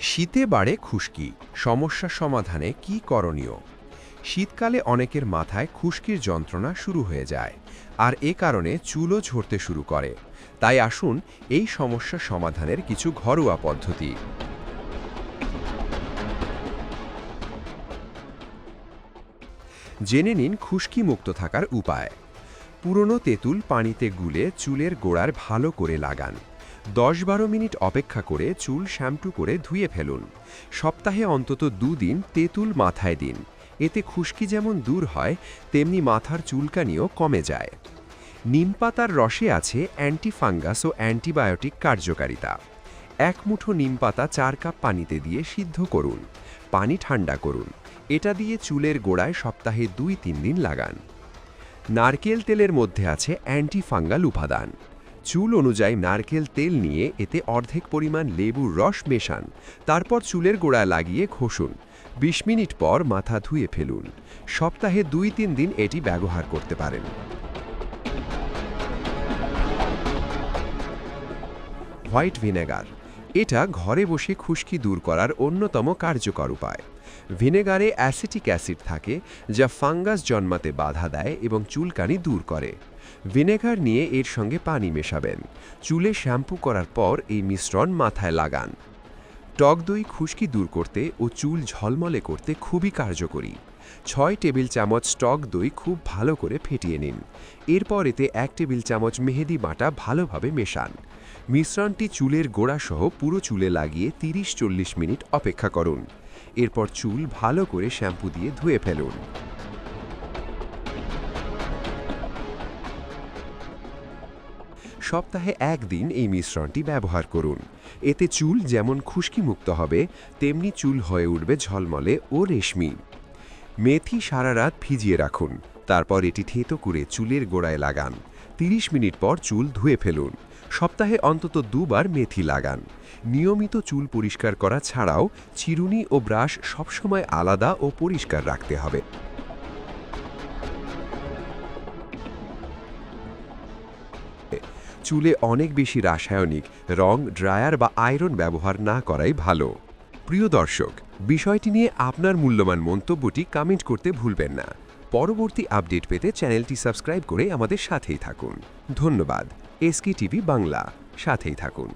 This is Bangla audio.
শীতে বাড়ে খুশকি, সমস্যা সমাধানে কি করণীয়? শীতকালে অনেকের মাথায় খুশকির যন্ত্রণা শুরু হয়ে যায়, আর এ কারণে চুলও ঝরতে শুরু করে। তাই আসুন এই সমস্যা সমাধানের কিছু ঘরোয়া পদ্ধতি জেনে নিন। খুশকি মুক্ত থাকার উপায়: পুরনো তেঁতুল পানিতে গুলে চুলের গোড়ার ভালো করে লাগান। 10-12 মিনিট অপেক্ষা করে চুল শ্যাম্পু করে ধুয়ে ফেলুন। সপ্তাহে অন্তত 2 দিন তেঁতুল মাথায় দিন। এতে খুশকি যেমন দূর হয়, তেমনি মাথার চুলকানিও কমে যায়। নিমপাতার রসে আছে অ্যান্টিফাঙ্গাস ও অ্যান্টিবায়োটিক কার্যকারিতা। 1 মুঠো নিমপাতা 4 কাপ পানিতে দিয়ে সিদ্ধ করুন। পানি ঠান্ডা করুন। এটা দিয়ে চুলের গোড়ায় সপ্তাহে 2-3 দিন লাগান। নারকেল তেলের মধ্যে আছে অ্যান্টিফাঙ্গাল উপাদান। চুল অনুযায়ী নারকেল তেল নিয়ে এতে অর্ধেক পরিমাণ লেবুর রস মেশান। তারপর চুলের গোড়ায় লাগিয়ে ঘষুন। 20 মিনিট পর মাথা ধুয়ে ফেলুন। সপ্তাহে 2-3 দিন এটি ব্যবহার করতে পারেন। হোয়াইট ভিনেগার, এটা ঘরে বসে খুশকি দূর করার অন্যতম কার্যকর উপায়। ভিনেগারে অ্যাসিটিক অ্যাসিড থাকে, যা ফাঙ্গাস জন্মাতে বাধা দেয় এবং চুলকানি দূর করে। ভিনেগার নিয়ে এর সঙ্গে পানি মেশাবেন। চুলে শ্যাম্পু করার পর এই মিশ্রণ মাথায় লাগান। টক দই খুশকি দূর করতে ও চুল ঝলমলে করতে খুবই কার্যকরী। 6 টেবিল চামচ টক দই খুব ভালো করে ফেটিয়ে নিন। এরপর এতে 1 টেবিল চামচ মেহেদি বাটা ভালোভাবে মেশান। মিশ্রণটি চুলের গোড়াসহ পুরো চুলে লাগিয়ে 30-40 মিনিট অপেক্ষা করুন। এরপর চুল ভালো করে শ্যাম্পু দিয়ে ধুয়ে ফেলুন। সপ্তাহে 1 দিন এই মিশ্রণটি ব্যবহার করুন। এতে চুল যেমন খুশকি মুক্ত হবে, তেমনি চুল হয়ে উঠবে ঝলমলে ও রেশমি। মেথি সারা রাত ভিজিয়ে রাখুন। তারপর এটি থেঁতো করে চুলের গোড়ায় লাগান। 30 মিনিট পর চুল ধুয়ে ফেলুন। সপ্তাহে অন্তত 2 বার মেথি লাগান। নিয়মিত চুল পরিষ্কার করা ছাড়াও চিরুনি ও ব্রাশ সবসময় আলাদা ও পরিষ্কার রাখতে হবে। চুলে অনেক বেশি রাসায়নিক রং, ড্রায়ার বা আয়রন ব্যবহার না করাই ভালো। প্রিয় দর্শক, বিষয়টি নিয়ে আপনার মূল্যবান মন্তব্যটি কমেন্ট করতে ভুলবেন না। পরবর্তী আপডেট পেতে চ্যানেলটি সাবস্ক্রাইব করে আমাদের সাথেই থাকুন। ধন্যবাদ। এসকে টিভি বাংলা, সাথেই থাকুন।